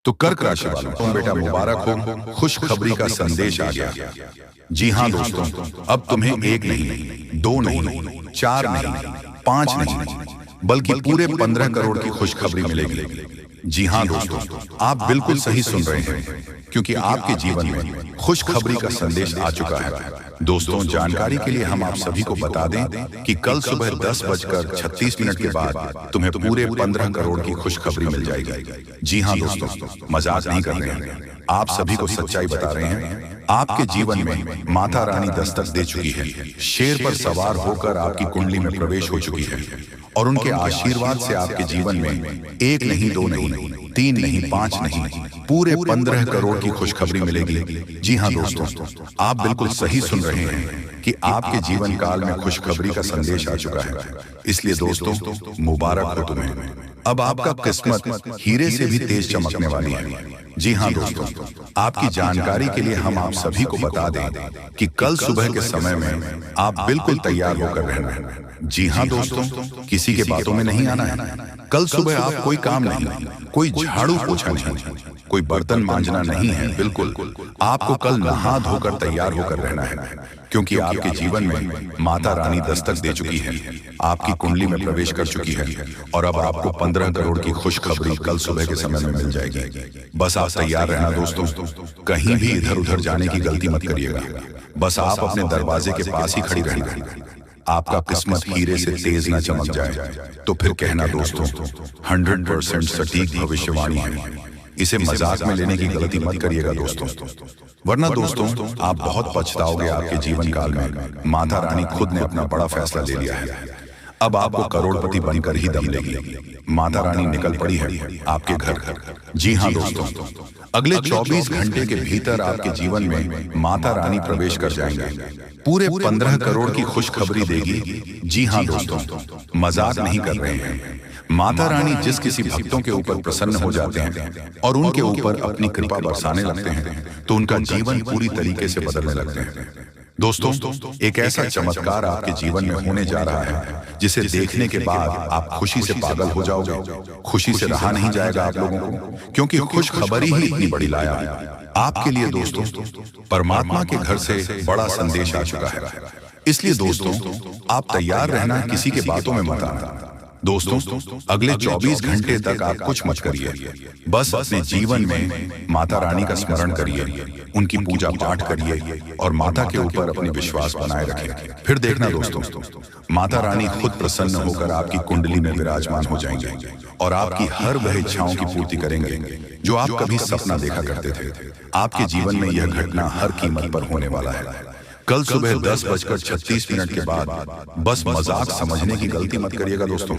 तो कर्क राशि वालों, तुम बेटा मुबारक हो, खुशखबरी का संदेश आ गया। जी हाँ दोस्तों, अब तुम्हें एक नहीं, दो नहीं, चार नहीं, पांच नहीं, बल्कि पूरे 15 करोड़ की खुशखबरी मिलेगी। जी हाँ दोस्तों, आप बिल्कुल सही सुन रहे हैं, क्योंकि आपके जीवन में खुशखबरी का संदेश आ चुका है। दोस्तों, जानकारी के लिए हम आप सभी को बता दें कि कल सुबह 10:36 के बाद तुम्हें पूरे 15 करोड़ की खुशखबरी मिल जाएगी। जी हाँ दोस्तों, मजाक नहीं कर रहे हैं, आप सभी को सच्चाई बता रहे हैं। आपके जीवन में माता रानी दस्तक दे चुकी है, शेर पर सवार होकर आपकी कुंडली में प्रवेश हो चुकी है, और उनके आशीर्वाद से आपके जीवन में एक नहीं, दो नहीं, तीन नहीं, पांच नहीं, पूरे 15 करोड़ की खुशखबरी मिलेगी। जी हाँ दोस्तों, आप बिल्कुल सही सुन रहे हैं कि आपके जीवन काल में खुशखबरी का संदेश आ चुका है। इसलिए दोस्तों, मुबारक हो तुम्हें। अब आपका किस्मत हीरे से भी तेज चमकने वाली है। जी हाँ दोस्तों, आपकी जानकारी के लिए हम आप सभी को बता दें कि कल सुबह के समय में आप बिल्कुल तैयार होकर रहना है। जी हाँ दोस्तों, किसी के बातों में नहीं आना है। कल सुबह आप कोई काम नहीं, कोई झाड़ू पोछा नहीं, कोई बर्तन मांजना नहीं है। बिल्कुल आपको कल नहा धोकर तैयार होकर रहना है, क्योंकि आपके जीवन में माता रानी दस्तक दे चुकी है, आपकी कुंडली में प्रवेश कर चुकी है, और अब आपको 15 करोड़ की खुशखबरी कल सुबह के समय में मिल जाएगी। बस आप तैयार रहना दोस्तों, कहीं भी इधर उधर जाने की गलती मत करिएगा। बस आप अपने दरवाजे के पास ही खड़ी रहना। आपका किस्मत हीरे से तेज ना चमक जाए तो फिर कहना दोस्तों, 100% सटीक भविष्यवाणी है। इसे मजाक में लेने की गलती मत करिएगा दोस्तों, वरना दोस्तों आप बहुत पछताओगे। आपके जीवन काल में माता रानी खुद ने अपना बड़ा फैसला ले लिया है। अब आपको करोड़पति बनकर ही दम लेगी। माता रानी निकल पड़ी है आपके घर। जी हाँ दोस्तों, अगले 24 घंटे के भीतर आपके जीवन में माता रानी प्रवेश कर जाएंगे, पूरे 15 करोड़ की खुशखबरी देगी। जी हाँ दोस्तों, मजाक नहीं कर रहे हैं। माता रानी जिस किसी भक्तों के ऊपर प्रसन्न हो जाते हैं और उनके ऊपर अपनी कृपा बरसाने लगते हैं, तो उनका जीवन पूरी तरीके से बदलने लगते हैं। दोस्तों, एक ऐसा चमत्कार आपके जीवन में होने जा रहा है जिसे देखने के बाद आप खुशी से पागल हो जाओगे। खुशी से रहा नहीं जाएगा आप लोगों को, क्योंकि खुशखबरी ही इतनी बड़ी लाया है आपके लिए। दोस्तों, परमात्मा के घर से बड़ा संदेश आ चुका है। इसलिए दोस्तों, आप तैयार रहना, किसी के बातों में मत आना। दोस्तों, अगले 24 घंटे तक आप कुछ मत करिए, बस अपने जीवन में माता रानी का स्मरण करिए, उनकी पूजा पाठ करिए, और माता के ऊपर अपने विश्वास बनाए रखें। फिर देखना दोस्तों, माता रानी खुद प्रसन्न होकर आपकी कुंडली में विराजमान हो जाएंगे और आपकी हर वह इच्छाओं की पूर्ति करेंगे जो आप कभी सपना देखा करते थे। आपके जीवन में यह घटना हर कीमत पर होने वाला है। कल सुबह 10:36 के बाद बस मजाक समझने की गलती मत करिएगा दोस्तों।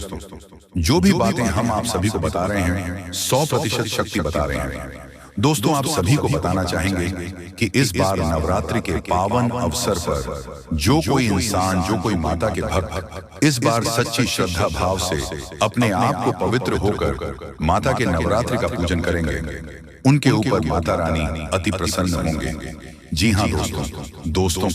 जो भी बातें हम आप सभी को बता रहे हैं, 100% शक्ति बता रहे हैं। दोस्तों, आप सभी को बताना चाहेंगे कि इस बार नवरात्रि के पावन अवसर पर जो कोई इंसान, जो कोई माता के भक्त इस बार सच्ची श्रद्धा भाव से अपने आप को पवित्र होकर माता के नवरात्रि का पूजन करेंगे, उनके ऊपर माता रानी अति प्रसन्न होंगे। जी हाँ दोस्तों,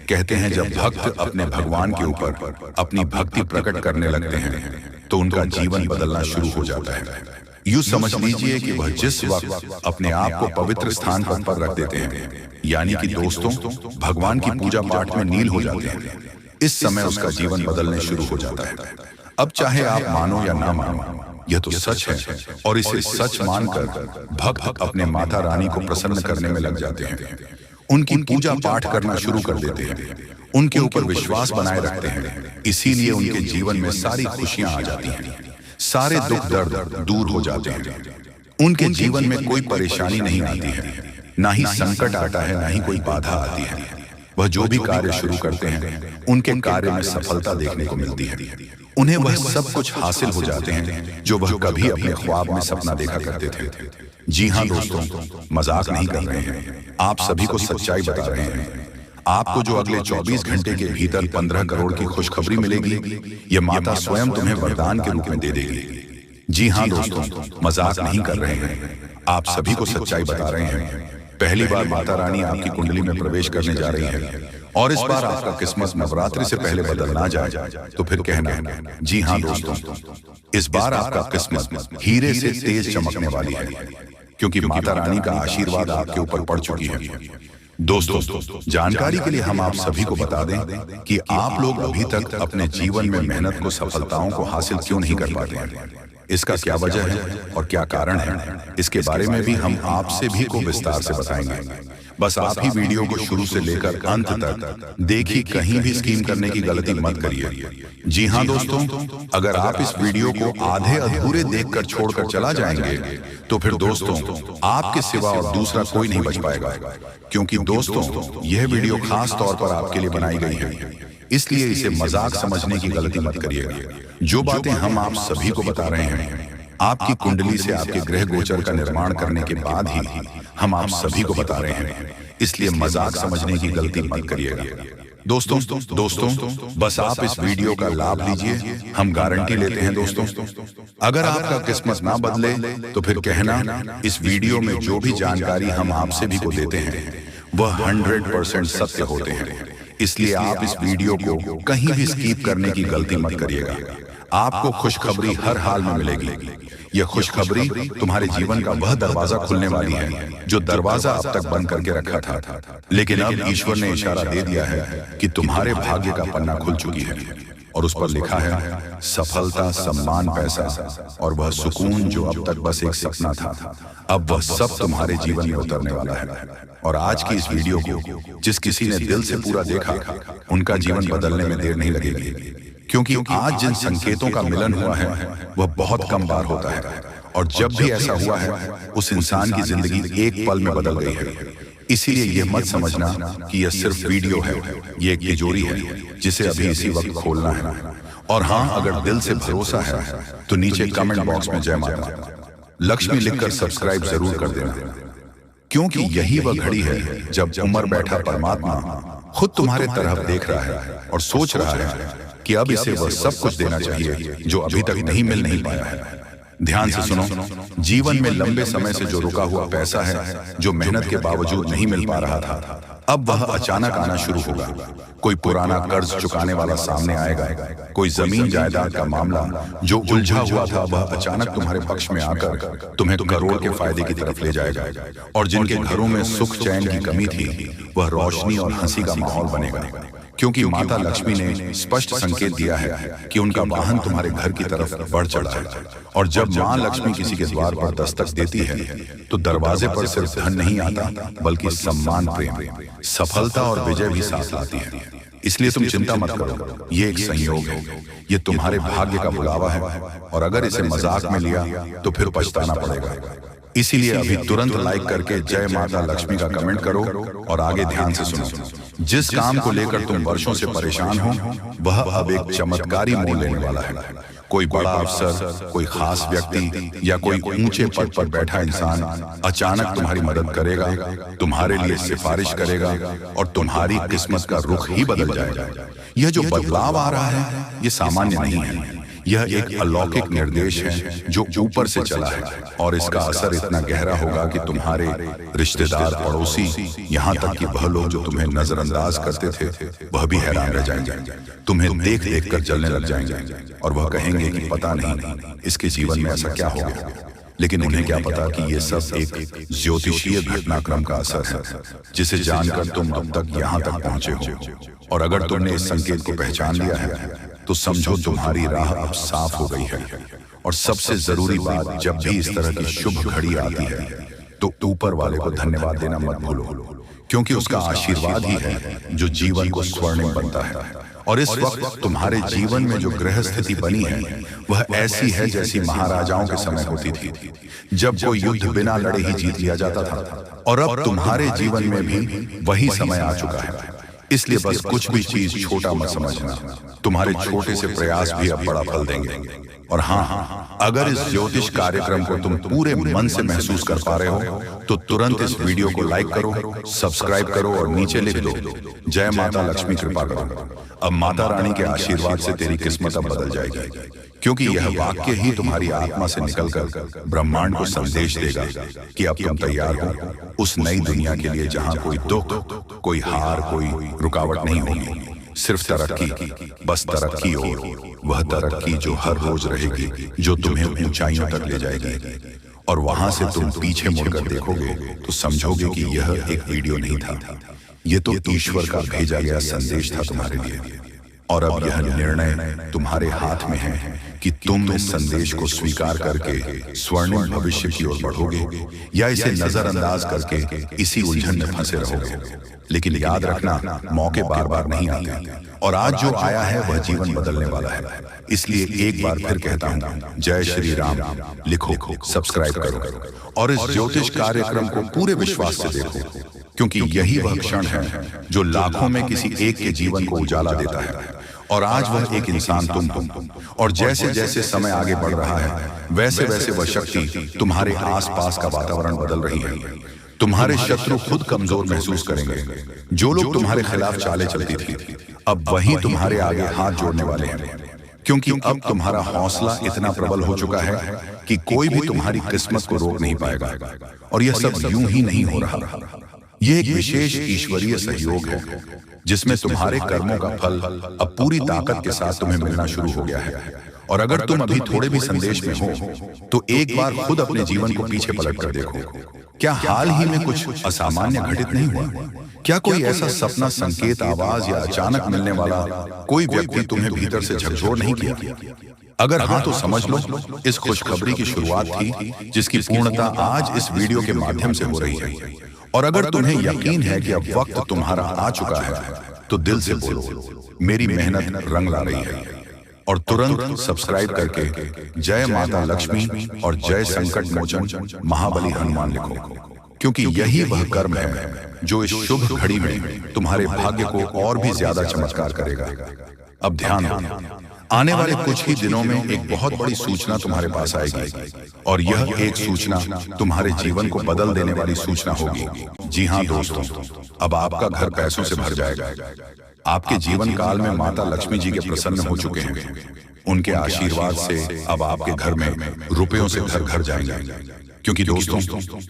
कहते हैं जब भक्त अपने भगवान के ऊपर अपनी भक्ति प्रकट करने लगते हैं तो उनका जीवन बदलना शुरू हो जाता है। यूं समझ लीजिए कि वह जिस वक्त अपने आप को पवित्र स्थान पर रख देते हैं, यानी कि दोस्तों भगवान की पूजा पाठ में लीन हो जाते हैं, इस समय उसका जीवन बदलने शुरू हो जाता है। अब चाहे आप मानो या ना मानो, यह तो सच है, और इसे सच मानकर भक्त अपने माता रानी को प्रसन्न करने में लग जाते हैं, उनकी पूजा पाठ करना शुरू कर देते हैं, उनके ऊपर विश्वास बनाए रखते हैं। इसीलिए उनके जीवन में सारी खुशियां आ जाती हैं, सारे दुख दर्द दूर हो जाते हैं, उनके जीवन में कोई परेशानी नहीं आती है, ना ही संकट आता है, ना ही कोई बाधा आती है। वह जो भी कार्य शुरू करते हैं उनके कार्य में सफलता देखने को मिलती है। उन्हें वह सब कुछ हासिल हो जाते हैं जो वह कभी अपने ख्वाब में सपना देखा करते थे। जी हाँ दोस्तों, मजाक नहीं कर रहे हैं, आप सभी को सच्चाई बता रहे हैं। आपको जो अगले 24 घंटे के भीतर 15 करोड़ की खुशखबरी मिलेगी, यह माता स्वयं तुम्हें वरदान के रूप में दे देगी। जी हाँ दोस्तों, मजाक नहीं कर रहे हैं, आप सभी को सच्चाई बता रहे हैं। पहली बार माता रानी आपकी कुंडली में प्रवेश करने जा रही है, और इस बार आपका किस्मत नवरात्रि से पहले बदल ना जाए तो फिर कहना, जी हाँ दोस्तों, इस बार आपका किस्मत हीरे से तेज चमकने वाली है। क्योंकि माता रानी का आशीर्वाद आपके ऊपर पड़ चुकी है। दोस्तों, जानकारी के लिए हम आप सभी को बता दें कि आप लोग अभी तक अपने जीवन में मेहनत को, सफलताओं को हासिल क्यों नहीं कर पाते हैं। इसका क्या वजह है और क्या कारण है, इसके बारे में भी हम आपसे भी को विस्तार से बताएंगे। बस आप ही वीडियो को शुरू से लेकर अंत तक देखिए, कहीं भी स्कीम करने की गलती मत करिए। जी हाँ दोस्तों, अगर आप इस वीडियो को आधे अधूरे देखकर छोड़कर चला जाएंगे तो फिर दोस्तों आपके सिवा और दूसरा कोई नहीं बच पाएगा। क्योंकि दोस्तों यह वीडियो खास तौर पर आपके लिए बनाई गई है, इसलिए इसे मजाक समझने की गलती मत करिएगा। जो बातें हम आप सभी को बता रहे हैं, आपकी कुंडली से आपके ग्रह गोचर का निर्माण करने के बाद ही हम आप सभी को बता रहे हैं, इसलिए मजाक समझने की गलती मत करिएगा। दोस्तों बस आप इस वीडियो का लाभ लीजिए, हम गारंटी लेते हैं दोस्तों। अगर आपका किस्मत ना बदले तो फिर कहना, इस वीडियो में जो भी जानकारी हम आपसे भी को देते हैं वह 100% सत्य होते हैं। इसलिए आप इस वीडियो को कहीं भी स्किप करने की गलती मत करिएगा। आपको खुशखबरी हर हाल में मिलेगी। यह खुशखबरी तुम्हारे जीवन का वह दरवाजा खुलने वाली है जो दरवाजा अब तक बंद करके रखा था, लेकिन अब ईश्वर ने इशारा दे दिया है कि तुम्हारे भाग्य का पन्ना खुल चुकी है और उस पर लिखा है सफलता, सम्मान, पैसा और वह सुकून जो अब तक बस एक सपना था, अब वह सब तुम्हारे जीवन में उतरने वाला है। और आज की इस वीडियो को जिस किसी ने दिल से पूरा देखा, उनका जीवन बदलने में देर नहीं लगेगी। क्योंकि आज जिन संकेतों का मिलन हुआ है वह बहुत कम बार होता है, और जब भी ऐसा हुआ है उस इंसान की जिंदगी एक पल में बदल गई है। इसीलिए यह मत समझना कि यह सिर्फ वीडियो है, यह एक तिजोरी है जिसे अभी इसी वक्त खोलना है। और हाँ, अगर दिल से भरोसा है तो नीचे कमेंट बॉक्स में जय माता लक्ष्मी लिखकर सब्सक्राइब जरूर कर देना, क्योंकि यही वह घड़ी है जब उमर बैठा परमात्मा खुद तुम्हारे तरफ देख रहा है और सोच रहा है कि अब इसे वह सब कुछ देना चाहिए जो अभी तक नहीं पाया है। ध्यान से सुनो, जीवन में लंबे समय से जो रुका हुआ पैसा है, जो मेहनत के बावजूद नहीं मिल पा रहा था, अब वह अचानक आना शुरू होगा। कोई पुराना कर्ज चुकाने वाला सामने आएगा, कोई जमीन जायदाद का मामला जो उलझा हुआ था वह अचानक तुम्हारे पक्ष में आकर तुम्हें करोड़ के फायदे की तरफ ले जाएगा। और जिनके घरों में सुख चैन की कमी थी वह रोशनी और हंसी का माहौल बनेगा, क्योंकि माता लक्ष्मी ने स्पष्ट संकेत दिया है कि उनका वाहन तुम्हारे घर की तरफ बढ़ चढ़ा है। और जब माँ लक्ष्मी किसी के द्वार पर दस्तक देती है तो दरवाजे पर सिर्फ धन नहीं आता, बल्कि सम्मान, प्रेम, सफलता और विजय भी साथ लाती है। इसलिए तुम चिंता मत करो, ये एक संयोग है, ये तुम्हारे भाग्य का बुलावा है, और अगर इसे मजाक में लिया तो फिर पछताना पड़ेगा। इसीलिए अभी तुरंत लाइक करके जय माता लक्ष्मी का कमेंट करो और आगे ध्यान से सुनो। जिस काम को लेकर तुम वर्षों से परेशान हो वह अब एक चमत्कारी मोड़ लेने वाला है। कोई बड़ा अफसर, कोई खास व्यक्ति या कोई ऊंचे पद पर बैठा इंसान अचानक तुम्हारी मदद करेगा, तुम्हारे लिए सिफारिश करेगा और तुम्हारी किस्मत का रुख ही बदल जाएगा। यह जो बदलाव आ रहा है ये सामान्य नहीं है, यह एक अलौकिक निर्देश है जो ऊपर से चला है, और इसका असर इतना गहरा होगा कि तुम्हारे रिश्तेदार, पड़ोसी, यहाँ तक कि वह लोग जो तुम्हें नजरअंदाज करते थे वह भी हैरान रह जाएंगे, तुम्हें देख देख कर जलने लग जाएंगे और वह कहेंगे कि पता नहीं इसके जीवन में ऐसा क्या हो गया। लेकिन उन्हें क्या पता कि ये सब एक ज्योतिषीय घटनाक्रम का असर है जिसे जानकर तुम अब तक यहाँ तक पहुंचे हो। और अगर तुमने इस संकेत को पहचान लिया है तो समझो तुम्हारी राह अब साफ हो गई है। और सबसे जरूरी बात, जब भी इस तरह की शुभ घड़ी आती है तो ऊपर वाले को धन्यवाद देना मत भूलो, क्योंकि उसका आशीर्वाद ही है जो जीवन को स्वर्णिम बनता है। और इस वक्त तुम्हारे जीवन में जो ग्रह स्थिति बनी है वह ऐसी है जैसी महाराजाओं के समय होती थी, जब कोई युद्ध बिना लड़े ही जीत लिया जाता था। और अब तुम्हारे जीवन में भी वही समय आ चुका है। इसलिए बस कुछ भी चीज छोटा मत समझना, तुम्हारे छोटे से प्रयास भी अब बड़ा फल देंगे। और हाँ, अगर इस ज्योतिष कार्यक्रम को तुम पूरे मन से महसूस कर पा रहे हो तो तुरंत इस वीडियो को लाइक करो, सब्सक्राइब करो और नीचे लिख दो जय माता लक्ष्मी कृपा करो। अब माता रानी के आशीर्वाद से तेरी किस्मत अब बदल जाएगी, क्योंकि यह वाक्य ही तुम्हारी आत्मा से निकलकर ब्रह्मांड को संदेश देगा कि अब तुम तैयार हो उस नई दुनिया के लिए जहां कोई दुख, कोई हार, कोई रुकावट नहीं होगी, सिर्फ तरक्की, बस तरक्की हो, वह तरक्की जो हर रोज रहेगी, जो तुम्हें ऊंचाइयों तक ले जाएगी। और वहां से तुम पीछे मुड़कर देखोगे तो समझोगे कि यह एक वीडियो नहीं था, ये तो ईश्वर का भेजा गया संदेश था तुम्हारे लिए। और अब यह निर्णय तुम्हारे हाथ में है कि तुम इस संदेश को स्वीकार करके स्वर्णिम भविष्य की ओर बढ़ोगे या इसे नजरअंदाज करके इसी उलझन में फंसे रहोगे। लेकिन याद रखना, मौके बार बार नहीं आते, और आज जो आया है वह जीवन बदलने वाला है। इसलिए एक बार फिर कहता हूँ, जय श्री राम लिखो, सब्सक्राइब करो और इस ज्योतिष कार्यक्रम को पूरे विश्वास से देखो, क्योंकि यही वह क्षण है जो लाखों में किसी एक के जीवन को उजाला देता है। और आज वह एक इंसान तुम और जैसे जैसे समय आगे बढ़ रहा है वैसे वैसे वह शक्ति तुम्हारे आसपास का वातावरण बदल रही है। तुम्हारे शत्रु खुद कमजोर महसूस करेंगे। जो लोग तुम्हारे खिलाफ चालें चलती थी, अब वही तुम्हारे आगे हाथ जोड़ने वाले हैं, क्योंकि अब तुम्हारा हौसला इतना प्रबल हो चुका है कि कोई भी तुम्हारी किस्मत को रोक नहीं पाएगा। और यह सब यूं ही नहीं हो रहा, यह एक विशेष ईश्वरीय सहयोग है जिसमें तुम्हारे कर्मों का फल अब पूरी ताकत के साथ तुम्हें मिलना शुरू हो गया है। और अगर तुम अभी थोड़े भी संदेश में हो तो एक बार खुद अपने जीवन को पीछे पलट कर देखो। क्या हाल ही में कुछ असामान्य घटित नहीं हुआ? क्या कोई ऐसा सपना, संकेत, आवाज या अचानक मिलने वाला कोई व्यक्ति तुम्हें भीतर से झकझोर नहीं किया? अगर हाँ तो समझ लो, इस खुशखबरी की शुरुआत थी जिसकी पूर्णता आज इस वीडियो के माध्यम से हो रही है। और अगर तुम्हें यकीन है कि अब वक्त तुम्हारा आ चुका है तो दिल से बोलो, मेरी मेहनत रंग ला रही है, और तुरंत सब्सक्राइब करके जय माता लक्ष्मी और जय संकट मोचन महाबली हनुमान लिखो, क्योंकि यही वह कर्म है जो इस शुभ घड़ी में तुम्हारे भाग्य को और भी ज्यादा चमत्कार करेगा। अब ध्यान दो, आने वाले कुछ ही दिनों में एक बहुत बड़ी सूचना तुम्हारे पास आएगी, और यह एक सूचना तुम्हारे जीवन को बदल देने वाली सूचना होगी। जी हाँ दोस्तों, अब आपका घर पैसों से भर जाएगा। आपके जीवन काल में माता लक्ष्मी जी के प्रसन्न हो चुके हैं। उनके आशीर्वाद से अब आपके घर में रुपयों से घर घर जाएंगे, क्योंकि दोस्तों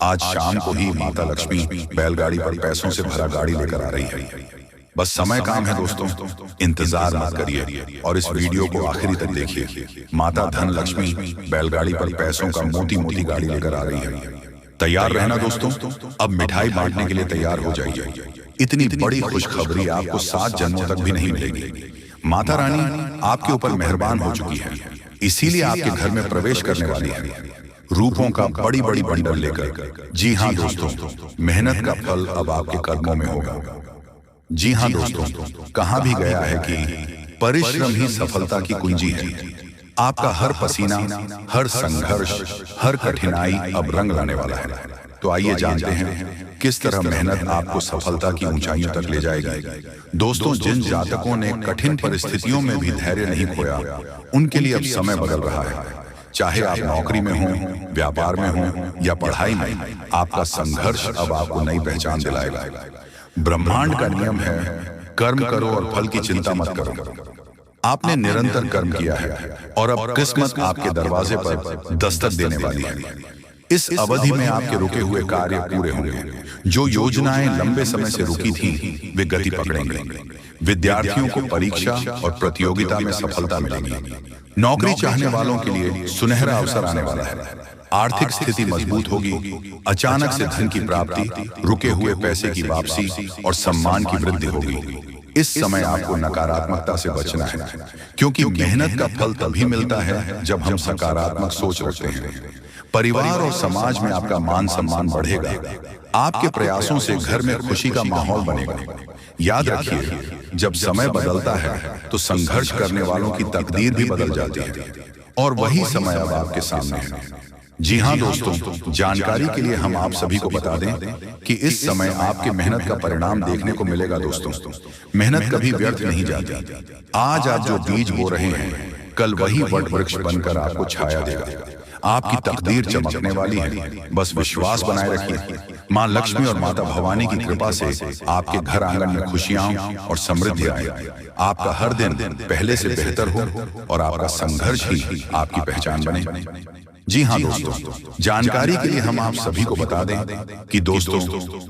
आज शाम को ही माता लक्ष्मी बैलगाड़ी पर पैसों से भरा गाड़ी लेकर आ रही है। बस समय काम है दोस्तों, इंतजार मत करिए और इस वीडियो को आखिरी तक देखिए। माता धन लक्ष्मी बैलगाड़ी पर पैसों का मोती मोती गाड़ी लेकर आ रही है। तैयार रहना दोस्तों, अब मिठाई बांटने के लिए तैयार हो जाइए। इतनी बड़ी खुशखबरी आपको 7 जन्मों तक भी नहीं मिलेगी। माता रानी आपके ऊपर मेहरबान हो चुकी है, इसीलिए आपके घर में प्रवेश करने वाली है, रूपों का बड़ी बड़ी बंडल लेकर। जी हाँ दोस्तों, मेहनत का फल अब आपके कर्मों में होगा। जी हाँ दोस्तों, कहा भी गया है कि परिश्रम ही सफलता की कुंजी है। आपका हर पसीना, हर संघर्ष, हर कठिनाई अब रंग लाने वाला है। तो आइए जानते हैं किस तरह मेहनत आपको सफलता की ऊंचाइयों तक ले जाएगी। दोस्तों, जिन जातकों ने कठिन परिस्थितियों में भी धैर्य नहीं खोया, उनके लिए अब समय बदल रहा है। चाहे आप नौकरी में हों, व्यापार में हों या पढ़ाई में, आपका संघर्ष अब आपको नई पहचान दिलाएगा। ब्रह्मांड का नियम है, कर्म करो और फल की चिंता मत करो। आपने निरंतर कर्म किया है और अब किस्मत आपके दरवाजे पर दस्तक देने वाली है। इस अवधि में आपके रुके हुए कार्य पूरे होंगे। जो योजनाएं लंबे समय से रुकी थीं, वे गति पकड़ेंगे। विद्यार्थियों को परीक्षा और प्रतियोगिता में सफलता मिलेगी। नौकरी चाहने वालों के लिए सुनहरा अवसर आने वाला है। आर्थिक स्थिति मजबूत होगी। अचानक से धन की प्राप्ति, रुके हुए पैसे की वापसी और सम्मान की वृद्धि होगी। इस समय आपको नकारात्मकता से बचना है, क्योंकि मेहनत का फल तभी मिलता है जब हम सकारात्मक सोच रखते हैं। परिवार और समाज में आपका मान सम्मान बढ़ेगा। आपके प्रयासों से घर में खुशी का माहौल बनेगा। याद रखिए, जब समय बदलता है तो संघर्ष करने वालों की तकदीर भी बदल जाती है, और वही समय अब आपके सामने है। जी हाँ दोस्तों, जानकारी के लिए हम आप सभी को बता दें कि इस समय आपके मेहनत का परिणाम देखने को मिलेगा। दोस्तों, मेहनत कभी व्यर्थ नहीं जाती। आज आप जो बीज बो रहे हैं, कल वही वट वृक्ष बनकर आपको छाया देगा। आपकी तकदीर चमकने वाली है, बस विश्वास बनाए रखिए। माँ लक्ष्मी और माता भवानी की कृपा से आपके घर आंगन में खुशियां और समृद्धि आए। आपका हर दिन पहले से बेहतर हो और आपका संघर्ष ही आपकी पहचान बने। जी हाँ दोस्तों, जानकारी के लिए हम आप सभी को बता दें कि दोस्तों,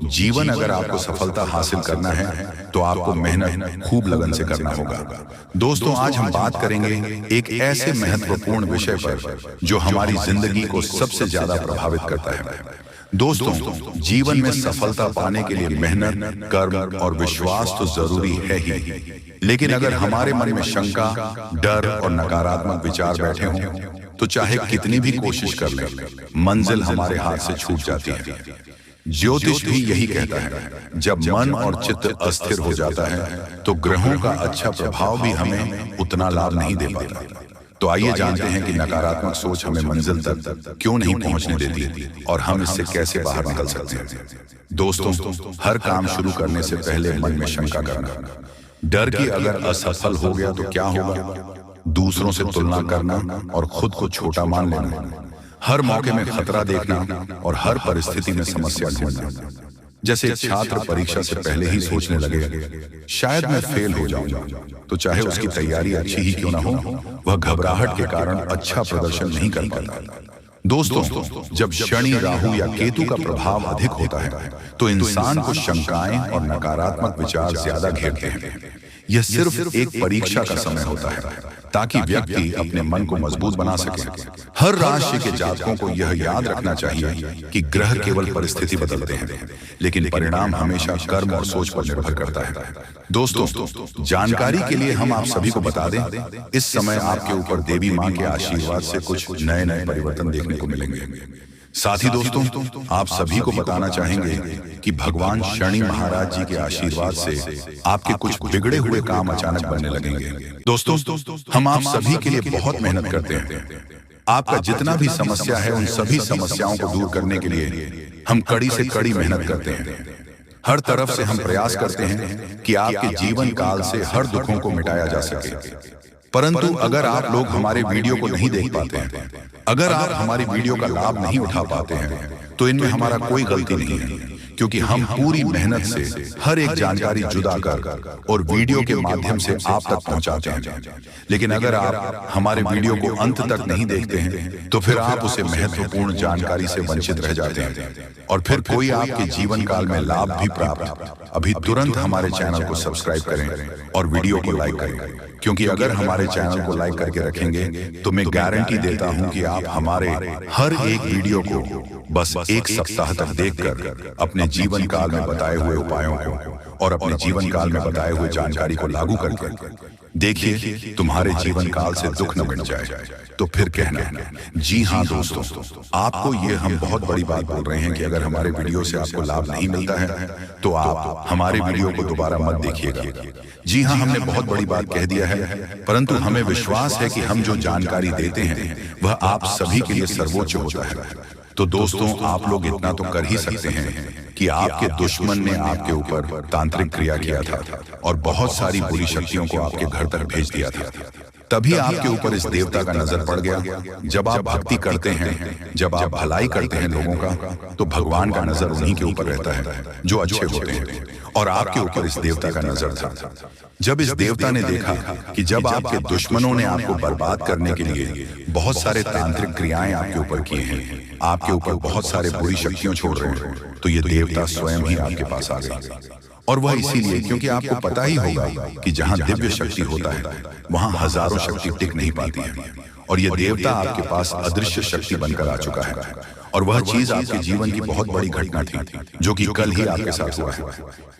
जीवन अगर आपको सफलता हासिल करना है तो आपको मेहनत खूब लगन से करना होगा। दोस्तों, आज हम बात करेंगे एक ऐसे महत्वपूर्ण विषय पर जो हमारी जिंदगी को सबसे ज्यादा प्रभावित करता है। दोस्तों, जीवन में सफलता पाने के लिए मेहनत, कर्म और विश्वास तो जरूरी है ही, लेकिन अगर हमारे मन में शंका, डर और नकारात्मक विचार बैठे हों तो चाहे कितनी भी कोशिश कर लें, मंजिल हमारे हाथ से छूट जाती है। ज्योतिष भी यही कहता है, जब मन और चित्त अस्थिर हो जाता है तो ग्रहों का अच्छा प्रभाव भी हमें उतना लाभ नहीं दे पाता। तो आइए जानते हैं कि नकारात्मक सोच हमें मंजिल तक क्यों नहीं पहुंचने देती और हम इससे कैसे बाहर निकल सकते हैं। दोस्तों, हर काम शुरू करने से पहले मन में शंका करना, डर कि अगर असफल हो गया तो क्या होगा, दूसरों से तुलना करना और खुद को छोटा मान लेना, हर मौके में खतरा देखना और हर परिस्थिति में समस्या ढूंढना। जैसे छात्र परीक्षा से पहले ही सोचने लगे, शायद मैं फेल हो जाऊंगा, तो चाहे उसकी तैयारी अच्छी ही क्यों ना हो, वह घबराहट के कारण अच्छा प्रदर्शन नहीं कर पाता। दोस्तों, जब शनि, राहु या केतु का प्रभाव अधिक होता है तो इंसान को शंकाएं और नकारात्मक विचार ज्यादा घेरते हैं। यह सिर्फ एक परीक्षा का समय होता है ताकि व्यक्ति अपने मन को मजबूत बना सके। हर राशि के जातकों को यह याद रखना चाहिए कि ग्रह केवल परिस्थिति बदलते हैं, लेकिन परिणाम हमेशा कर्म और सोच पर निर्भर करता है। दोस्तों, जानकारी के लिए हम आप सभी को बता दें, इस समय आपके ऊपर देवी मां के आशीर्वाद से कुछ नए नए परिवर्तन देखने को मिलेंगे। साथ ही दोस्तों, आप सभी को बताना चाहेंगे कि भगवान शनि महाराज जी के आशीर्वाद से आपके कुछ बिगड़े हुए काम अचानक बनने लगेंगे। दोस्तों, हम आप सभी के लिए बहुत मेहनत करते हैं। आपका जितना भी समस्या है, उन सभी समस्याओं को दूर करने के लिए हम कड़ी से कड़ी मेहनत करते हैं। हर तरफ से हम प्रयास करते हैं कि आपके जीवन काल से हर दुखों को मिटाया जा सके। परंतु अगर आप लोग हमारे वीडियो को नहीं देख पाते हैं, अगर आप हमारी वीडियो का लाभ नहीं उठा पाते हैं, तो इनमें हमारा कोई गलती नहीं है, क्योंकि हम पूरी मेहनत से हर एक जानकारी जुदा कर और वीडियो के माध्यम से आप तक पहुंचाते हैं। लेकिन अगर आप हमारे वीडियो को अंत तक नहीं देखते हैं तो फिर आप उसे महत्वपूर्ण जानकारी से वंचित रह जाते हैं और फिर कोई आपके जीवन काल में लाभ भी प्राप्त। अभी तुरंत हमारे चैनल को सब्सक्राइब करें और वीडियो को लाइक करें, क्योंकि अगर हमारे चैनल को लाइक करके रखेंगे तो मैं गारंटी देता हूं कि आप हमारे हर एक वीडियो को बस एक सप्ताह तक देखकर अपने जीवन काल में बताए हुए उपायों को और अपने जीवन काल में बताए हुए जानकारी को लागू करके देखिए, तुम्हारे जीवन काल से दुख न मिट जाए तो फिर कहना। जी हाँ दोस्तों, आपको ये हम बहुत बड़ी बात बोल रहे हैं कि अगर हमारे वीडियो से आपको लाभ नहीं मिलता है तो आप हमारे वीडियो को दोबारा मत देखिएगा। जी हाँ, हमने बहुत बड़ी बात कह दिया है, परंतु हमें विश्वास है कि हम जो जानकारी देते हैं वह आप सभी के लिए सर्वोच्च होता है। तो दोस्तों, आप लोग इतना तो कर ही सकते हैं कि आपके दुश्मन ने आपके ऊपर तांत्रिक क्रिया किया था और बहुत सारी बुरी शक्तियों को आपके घर तक भेज दिया था। तभी आपके ऊपर इस देवता का नजर पड़ गया। जब आप भक्ति करते हैं, जब आप भलाई करते हैं लोगों का, तो भगवान का नजर उन्हीं के ऊपर रहता है जो अच्छे होते हैं, और आपके ऊपर इस देवता का नजर था। जब इस देवता ने देखा कि जब आपके दुश्मनों ने आपको बर्बाद करने के लिए बहुत सारे तांत्रिक क्रियाएं आपके ऊपर किए हैं, आपके ऊपर बहुत सारे बुरी शक्तियां छोड़ रहे हैं, तो ये देवता स्वयं ही आपके पास आ गए। और वह इसीलिए क्योंकि आपको पता ही होगा कि जहां दिव्य शक्ति होता है वहां हजारों शक्ति टिक नहीं पाती है, और यह देवता आपके पास अदृश्य शक्ति बनकर आ चुका है। और वह चीज आपके जीवन की बहुत बड़ी घटना थी जो कि कल ही आपके साथ हुआ है।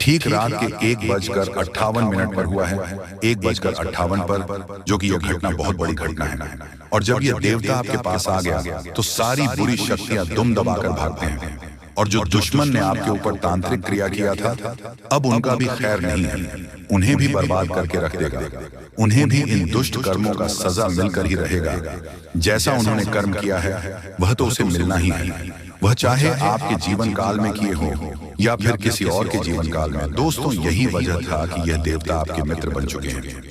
ठीक रात के 1:58 पर हुआ है, 1:58 पर, जो कि यह घटना बहुत बड़ी घटना है। और जब यह देवता आपके पास आ गया तो सारी बुरी शक्तियां दुम दबाकर भागते हैं, और जो दुश्मन ने आपके ऊपर तांत्रिक क्रिया किया था अब उनका भी खैर नहीं है, उन्हें भी बर्बाद करके रख देगा। उन्हें भी इन दुष्ट कर्मों का सजा मिलकर ही रहेगा। जैसा उन्होंने कर्म किया है वह तो उसे मिलना ही है, वह चाहे आपके जीवन काल में किए हो या फिर किसी और के जीवन काल में। दोस्तों, यही वजह था कि यह देवता आपके मित्र बन चुके हैं।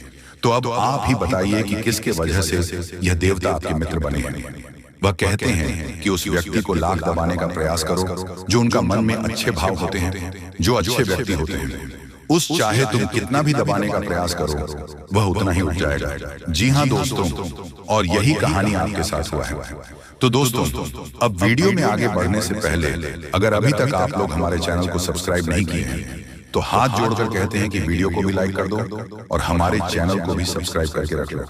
तो अब आप ही बताइए कि किसके वजह से यह देवता आपके मित्र बने हैं। वह कहते हैं कि उस व्यक्ति को लाख दबाने का प्रयास करो जो उनका मन में अच्छे भाव होते हैं, जो अच्छे व्यक्ति होते हैं। उस चाहे तुम कितना भी दबाने का प्रयास करो वह उतना ही उठ जाएगा। जी हाँ दोस्तों, और यही कहानी आपके साथ हुआ है। तो दोस्तों, अब वीडियो में आगे बढ़ने से पहले अगर अभी तक आप लोग हमारे चैनल को सब्सक्राइब नहीं किए हैं तो हाथ जोड़कर कहते हैं कि वीडियो को भी लाइक कर दो और हमारे चैनल को भी सब्सक्राइब करके रख लो,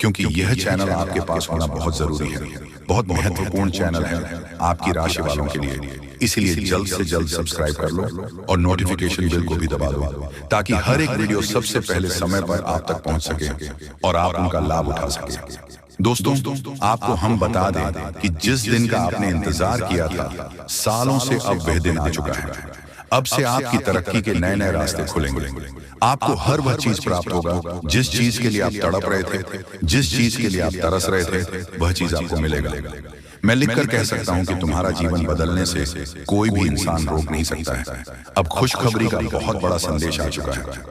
क्योंकि यह चैनल आपके पास होना बहुत जरूरी है। बहुत महत्वपूर्ण चैनल है आपकी राशि वालों के लिए। इसलिए जल्द से जल्द सब्सक्राइब कर लो और नोटिफिकेशन बेल को भी दबा दो, ताकि हर एक वीडियो सबसे पहले समय पर आप तक पहुंच सके और आप उनका लाभ उठा सके। दोस्तों, आपको हम बता दें कि जिस दिन का आपने इंतजार किया था, सालों से अब वह दिन आ चुका है। अब से आपकी तरक्की के नए नए रास्ते खुलेंगे। आपको हर वह चीज प्राप्त होगा जिस चीज के लिए आप तड़प रहे थे, जिस चीज के लिए आप तरस रहे थे, वह चीज आपको मिलेगा। मैं लिखकर कह सकता हूं कि तुम्हारा जीवन बदलने से कोई भी इंसान रोक नहीं सकता है। अब खुशखबरी का बहुत बड़ा संदेश आ चुका है।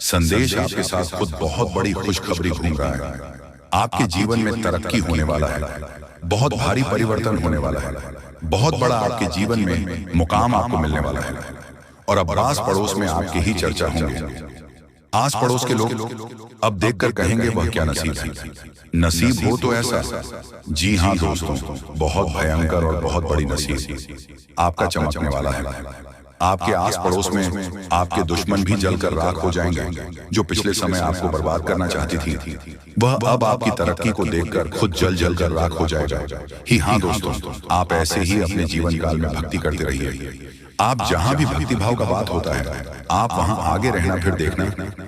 संदेश आपके साथ खुद बहुत बड़ी खुशखबरी घूम रहा है। आपके जीवन में तरक्की होने वाला है, बहुत भारी परिवर्तन होने वाला है, बहुत बड़ा आपके जीवन में मुकाम आपको मिलने वाला है। और अब आस पड़ोस में आपकी ही चर्चा होंगे। आस पड़ोस के लोग अब देखकर कहेंगे वह क्या नसीब है। नसीब हो तो ऐसा, जी हाँ दोस्तों, बहुत भयंकर और बहुत बड़ी नसीब आपका चमकने वाला है। आपके आस पड़ोस में आपके दुश्मन भी जलकर राख हो जाएंगे। जो पिछले समय आपको बर्बाद करना चाहती थी, वह अब आपकी तरक्की को देखकर खुद जल जल कर राख हो जाएगा। ही हाँ दोस्तों, आप ऐसे ही अपने जीवन काल में भक्ति करते रहिए। आप जहां भी भक्ति भाव का बात होता है, आप वहां आगे रहना, फिर देखना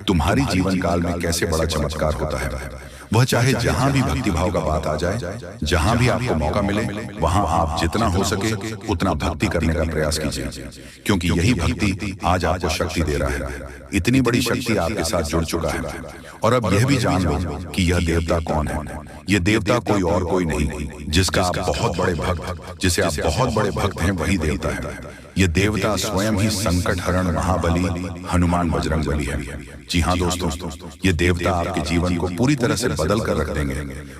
तुम्हारी जीवन काल में कैसे बड़ा चमत्कार होता है। वह चाहे जहां भी भक्ति भाव का बात आ जाए, जहां भी आपको मौका मिले, वहां आप जितना हो सके उतना भक्ति करने का प्रयास कीजिए, क्योंकि यही भक्ति आज आपको शक्ति दे रहा है। इतनी बड़ी शक्ति आपके साथ जुड़ चुका है। और अब यह भी जान लो कि यह देवता कौन है। यह देवता कोई और कोई नहीं, जिसका आप बहुत बड़े भक्त, जिसे आप बहुत बड़े भक्त हैं, वही देवता है। ये देवता स्वयं ही संकट हरण महाबली हनुमान बजरंगबली है। जी हाँ दोस्तों, ये देवता आपके जीवन को पूरी तरह से बदल कर रख देंगे।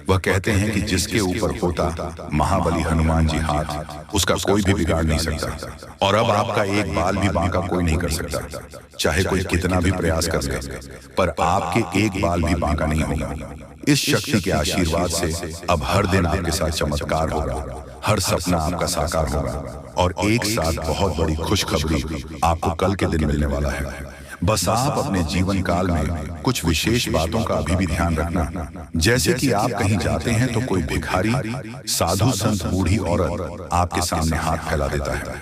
वह कहते हैं कि जिसके ऊपर होता महाबली हनुमान जी हाथ, उसका कोई भी बिगाड़ नहीं सकता। और अब आपका एक बाल भी बांका कोई नहीं कर सकता, चाहे कोई कितना भी प्रयास कर ले, पर आपके एक बाल भी बांका नहीं होगा। इस शक्ति के आशीर्वाद से अब हर दिन आपके साथ चमत्कार होगा, हर सपना आपका साकार होगा और एक साथ बहुत बड़ी खुशखबरी आपको कल के दिन मिलने वाला है। बस आप अपने जीवन काल में कुछ विशेष बातों का अभी भी ध्यान रखना। जैसे कि आप कहीं जाते हैं तो कोई भिखारी, साधु, संत, बूढ़ी औरत आपके सामने हाथ फैला देता है।